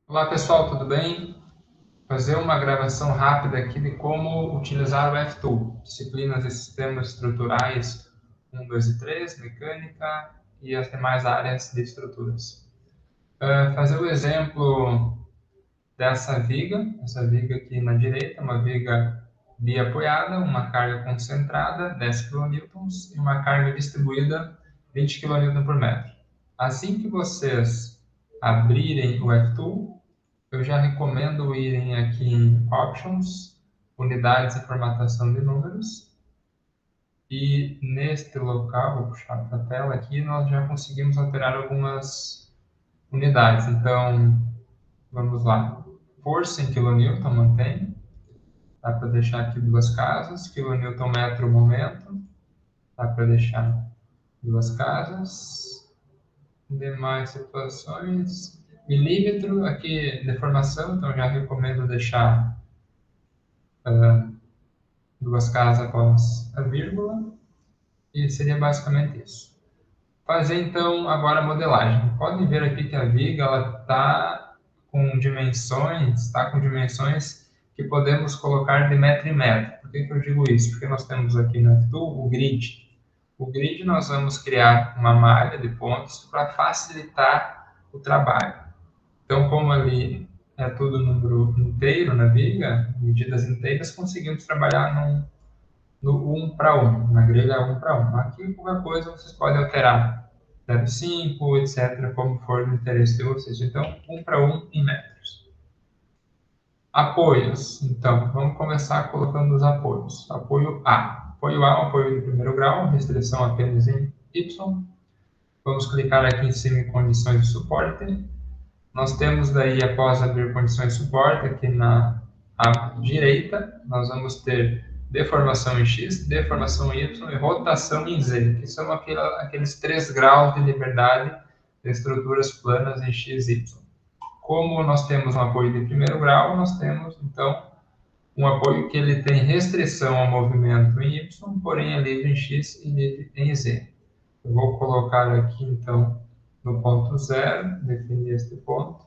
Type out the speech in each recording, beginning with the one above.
Olá pessoal, tudo bem? Fazer uma gravação rápida aqui de como utilizar o F-Tool, disciplinas de sistemas estruturais 1, 2 e 3, mecânica e as demais áreas de estruturas. Fazer o exemplo dessa viga, essa viga aqui na direita, uma viga biapoiada, uma carga concentrada, 10 kN e uma carga distribuída, 20 kN por metro. Assim que vocês abrirem o F-Tool, eu já recomendo irem aqui em Options, Unidades e Formatação de Números. E neste local, vou puxar para a tela aqui, nós já conseguimos alterar algumas unidades. Então, vamos lá. Força em quilonewton, mantém. Dá para deixar aqui duas casas. Quilonewton metro momento. Dá para deixar duas casas. Demais situações. Milímetro, aqui deformação, então já recomendo deixar duas casas após a vírgula, e seria basicamente isso. Fazer então agora a modelagem. Podem ver aqui que a viga está com dimensões, que podemos colocar de metro em metro. Por que eu digo isso? Porque nós temos aqui no F-Tool o grid. O grid nós vamos criar uma malha de pontos para facilitar o trabalho. Então, como ali é tudo número inteiro na viga, medidas inteiras, conseguimos trabalhar no 1 para 1, na grelha 1 para 1. Aqui, qualquer coisa, vocês podem alterar 0,5, etc., como for do interesse de vocês. Então, 1 para 1 em metros. Apoios. Então, vamos começar colocando os apoios. Apoio A. Apoio A é um apoio de primeiro grau, restrição apenas em Y. Vamos clicar aqui em cima em condições de suporte. Nós temos daí, após abrir condições de suporte, aqui na direita, nós vamos ter deformação em X, deformação em Y e rotação em Z, que são aqueles 3 graus de liberdade de estruturas planas em X e Y. Como nós temos um apoio de primeiro grau, nós temos, então, um apoio que ele tem restrição ao movimento em Y, porém é livre em X e livre em Z. Eu vou colocar aqui, então, no ponto 0, definir este ponto.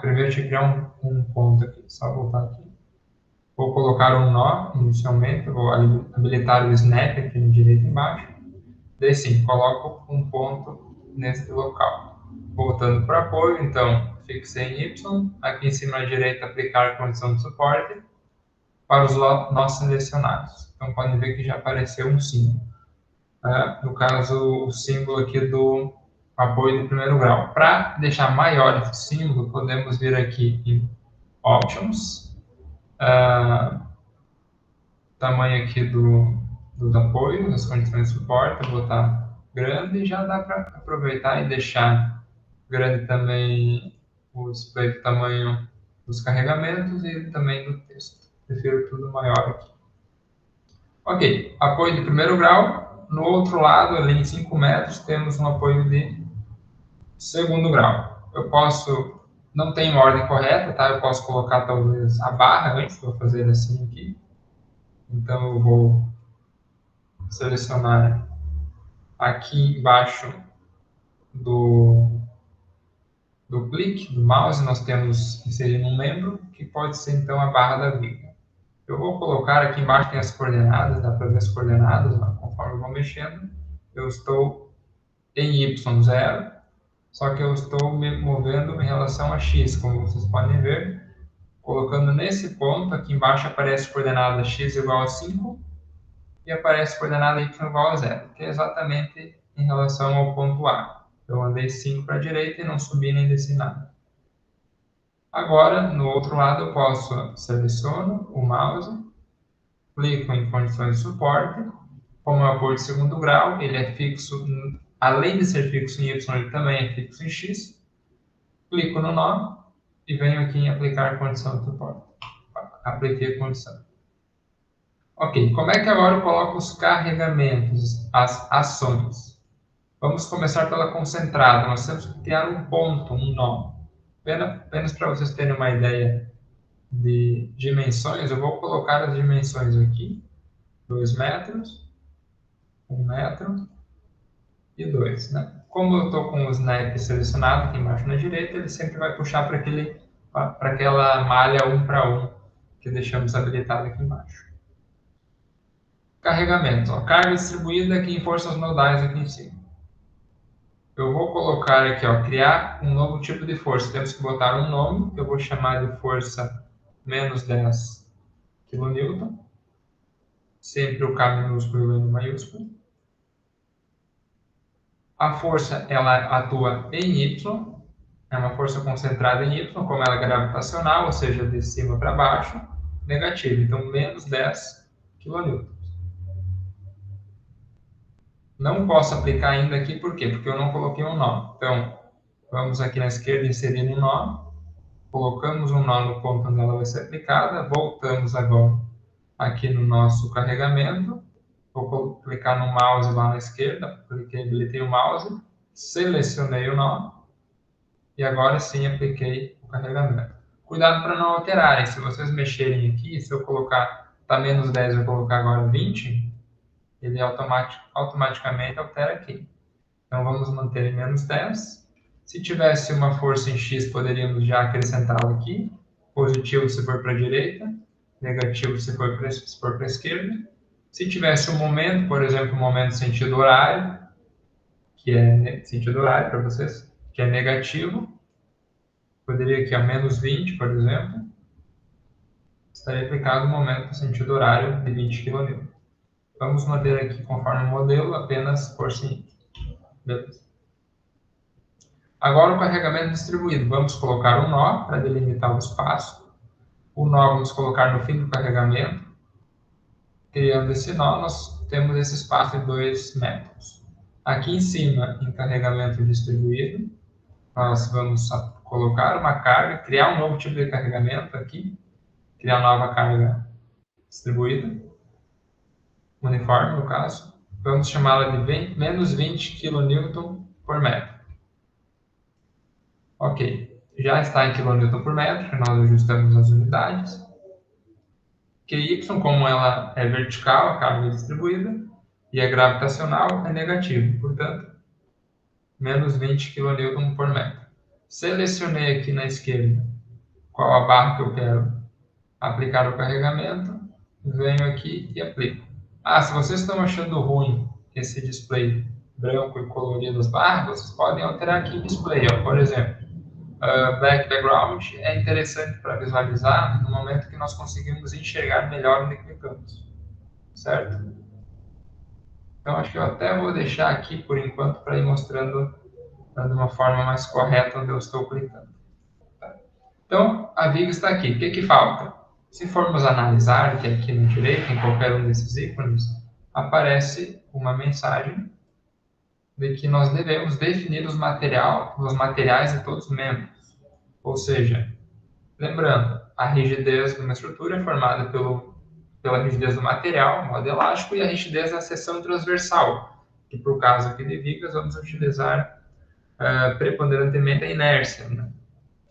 Primeiro eu tinha que criar um ponto aqui, só voltar aqui. Vou colocar um nó inicialmente, vou habilitar o snap aqui no direito embaixo. Daí sim, coloco um ponto nesse local. Voltando para apoio, então, fixei em Y. Aqui em cima à direita, aplicar condição de suporte para os nós selecionados. Então, podem ver que já apareceu um símbolo. No caso, o símbolo aqui do apoio de primeiro grau. Para deixar maior esse símbolo, podemos vir aqui em Options, tamanho aqui dos apoios, as condições de suporte, eu vou botar grande, e já dá para aproveitar e deixar grande também o display do tamanho dos carregamentos e também do texto. Prefiro tudo maior aqui. Ok, apoio de primeiro grau. No outro lado, ali em 5 metros, temos um apoio de segundo grau. Eu posso, não tem uma ordem correta, tá? Eu posso colocar talvez a barra antes, vou fazer assim aqui. Então eu vou selecionar aqui embaixo do clique do mouse, nós temos inserir um membro, que pode ser então a barra da viga. Eu vou colocar aqui embaixo, tem as coordenadas, dá para ver as coordenadas, conforme eu vou mexendo. Eu estou em Y0, só que eu estou me movendo em relação a X, como vocês podem ver. Colocando nesse ponto, aqui embaixo aparece coordenada X igual a 5 e aparece coordenada Y igual a 0, que é exatamente em relação ao ponto A. Eu andei 5 para a direita e não subi nem desci nada. Agora, no outro lado, eu posso seleciono o mouse, clico em condições de suporte. Como é o apoio de segundo grau, ele é fixo, além de ser fixo em Y, ele também é fixo em X. Clico no nó e venho aqui em aplicar condição de suporte. Apliquei a condição. Ok, como é que agora eu coloco os carregamentos, as ações? Vamos começar pela concentrada. Nós temos que criar um ponto, um nó. Apenas para vocês terem uma ideia de dimensões, eu vou colocar as dimensões aqui. 2 metros, 1 metro e 2. Né? Como eu estou com o snap selecionado aqui embaixo na direita, ele sempre vai puxar para aquela malha 1 para 1 que deixamos habilitado aqui embaixo. Carregamento. Ó, carga distribuída aqui em forças nodais aqui em cima. Eu vou colocar aqui, ó, criar um novo tipo de força. Temos que botar um nome, que eu vou chamar de força menos 10 kN. Sempre o K minúsculo e o N maiúsculo. A força, ela atua em Y. É uma força concentrada em Y, como ela é gravitacional, ou seja, de cima para baixo, negativa. Então, menos 10 kN. Não posso aplicar ainda aqui, por quê? Porque eu não coloquei um nó. Então, vamos aqui na esquerda inserir um nó. Colocamos um nó no ponto onde ela vai ser aplicada. Voltamos agora aqui no nosso carregamento. Vou clicar no mouse lá na esquerda. Habilitei o mouse. Selecionei o nó. E agora sim apliquei o carregamento. Cuidado para não alterarem. Se vocês mexerem aqui, se eu colocar, tá menos 10, eu colocar agora 20, ele automaticamente altera aqui. Então vamos manter em menos 10. Se tivesse uma força em X, poderíamos já acrescentá-la aqui. Positivo se for para a direita, negativo se for para a esquerda. Se tivesse um momento, por exemplo, um momento sentido horário, que é sentido horário para vocês, que é negativo, poderia aqui a menos 20, por exemplo, estaria aplicado o momento sentido horário de 20 kN. Vamos manter aqui conforme o modelo, apenas força em Y. Beleza. Agora o carregamento distribuído. Vamos colocar um nó para delimitar o espaço. O nó vamos colocar no fim do carregamento. Criando esse nó, nós temos esse espaço de 2 metros. Aqui em cima, em carregamento distribuído, nós vamos colocar uma carga, criar um novo tipo de carregamento aqui, criar nova carga distribuída, uniforme no caso. Vamos chamá-la de menos 20 kN por metro. Ok, já está em kN por metro, nós ajustamos as unidades. QY, como ela é vertical, a carga distribuída, e é gravitacional, é negativo. Portanto, menos 20 kN por metro. Selecionei aqui na esquerda qual a barra que eu quero aplicar o carregamento. Venho aqui e aplico. Se vocês estão achando ruim esse display branco e colorido das barras, vocês podem alterar aqui o display. Ó. Por exemplo, black background é interessante para visualizar no momento que nós conseguimos enxergar melhor onde clicamos. Certo? Então, acho que eu até vou deixar aqui por enquanto para ir mostrando de uma forma mais correta onde eu estou clicando. Tá? Então, a viga está aqui. O que falta? Se formos analisar, que aqui na direita, em qualquer um desses ícones, aparece uma mensagem de que nós devemos definir os materiais de todos os membros. Ou seja, lembrando, a rigidez de uma estrutura é formada pela rigidez do material, modo elástico, e a rigidez da seção transversal, que por caso aqui de vigas, vamos utilizar preponderantemente a inércia, né?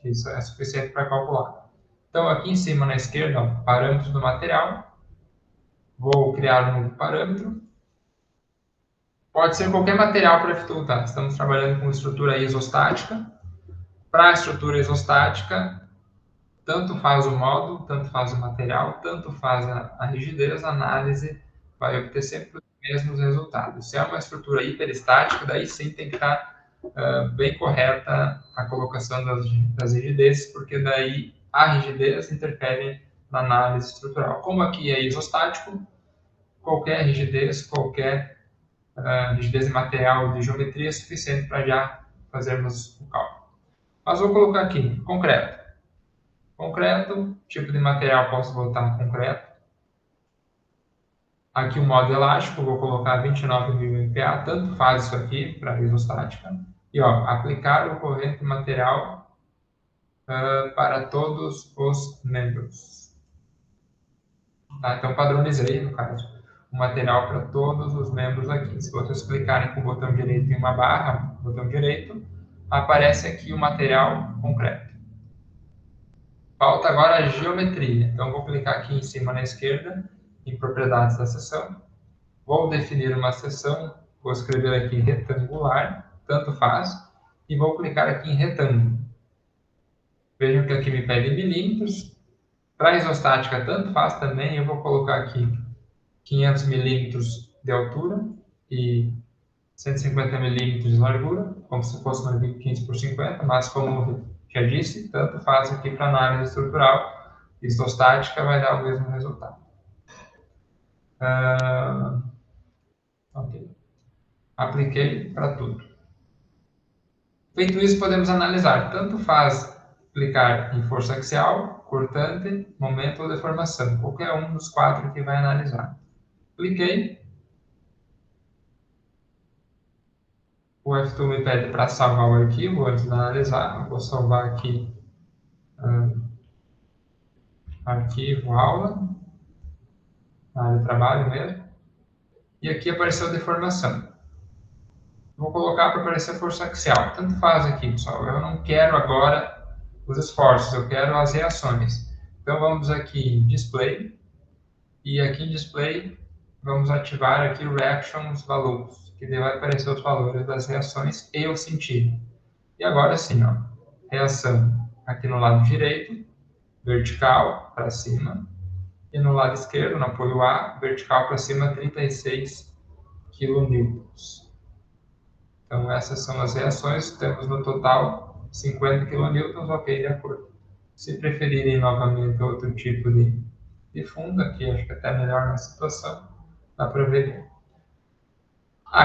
Isso é suficiente para calcular. Então, aqui em cima na esquerda, ó, parâmetros do material, vou criar um novo parâmetro. Pode ser qualquer material para FTU, tá? Estamos trabalhando com estrutura isostática. Para a estrutura isostática, tanto faz o módulo, tanto faz o material, tanto faz a rigidez, a análise vai obter sempre os mesmos resultados. Se é uma estrutura hiperestática, daí sim tem que estar bem correta a colocação das rigidezes, porque daí a rigidez interfere na análise estrutural. Como aqui é isostático, qualquer rigidez, qualquer rigidez de material de geometria é suficiente para já fazermos o cálculo. Mas vou colocar aqui, concreto. Concreto, tipo de material posso botar concreto. Aqui o modo elástico, vou colocar 29.000 MPa, tanto faz isso aqui para isostática. E ó, aplicar o corrente material para todos os membros. Tá? Então padronizei, no caso, o material para todos os membros aqui. Se vocês clicarem com o botão direito em uma barra, botão direito, aparece aqui o material concreto. Falta agora a geometria. Então, vou clicar aqui em cima na esquerda, em propriedades da seção. Vou definir uma seção, vou escrever aqui retangular. tanto faz, e vou clicar aqui em retângulo. Vejam que aqui me pede milímetros. Para a isostática, tanto faz também, eu vou colocar aqui 500 milímetros de altura e 150 milímetros de largura, como se fosse uma 15 por 50, mas como já disse, tanto faz aqui para análise estrutural, isostática vai dar o mesmo resultado. Ok. Apliquei para tudo. Feito isso, podemos analisar. Tanto faz clicar em força axial, cortante, momento ou deformação. Qualquer um dos 4 que vai analisar. Cliquei. O F2 me pede para salvar o arquivo antes de analisar. Eu vou salvar aqui arquivo, aula, na área de trabalho mesmo. E aqui apareceu deformação. Vou colocar para aparecer força axial. Tanto faz aqui, pessoal. Eu não quero agora os esforços, eu quero as reações. Então vamos aqui em Display. E aqui em Display vamos ativar aqui o Reactions Values, que vai aparecer os valores das reações e o sentido. E agora sim, ó, reação aqui no lado direito, vertical para cima. E no lado esquerdo, no apoio A, vertical para cima, 36 kN. Então, essas são as reações. Temos no total 50 kN, ok, de acordo. Se preferirem novamente outro tipo de fundo, aqui acho que até melhor na situação, dá para ver.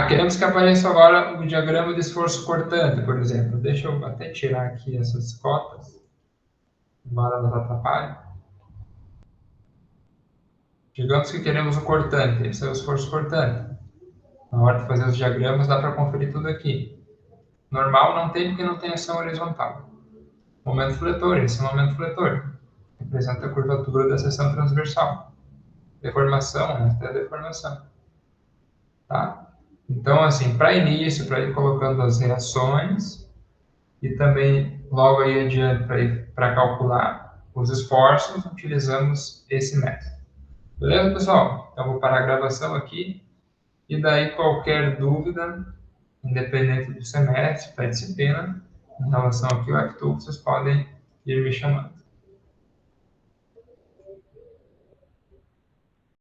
Queremos que apareça agora o diagrama de esforço cortante, por exemplo. Deixa eu até tirar aqui essas cotas, embora elas atrapalhem. Digamos que queremos o cortante, esse é o esforço cortante. Na hora de fazer os diagramas, dá para conferir tudo aqui. Normal não tem, porque não tem ação horizontal. Momento fletor, esse é o momento fletor. Representa a curvatura da seção transversal. Deformação, esta é a deformação. Tá? Então, assim, para início, para ir colocando as reações, e também logo aí adiante para calcular os esforços, utilizamos esse método. Beleza, pessoal? Então, vou parar a gravação aqui. E daí, qualquer dúvida, independente do semestre, da disciplina, em relação aqui ao F2, vocês podem ir me chamando.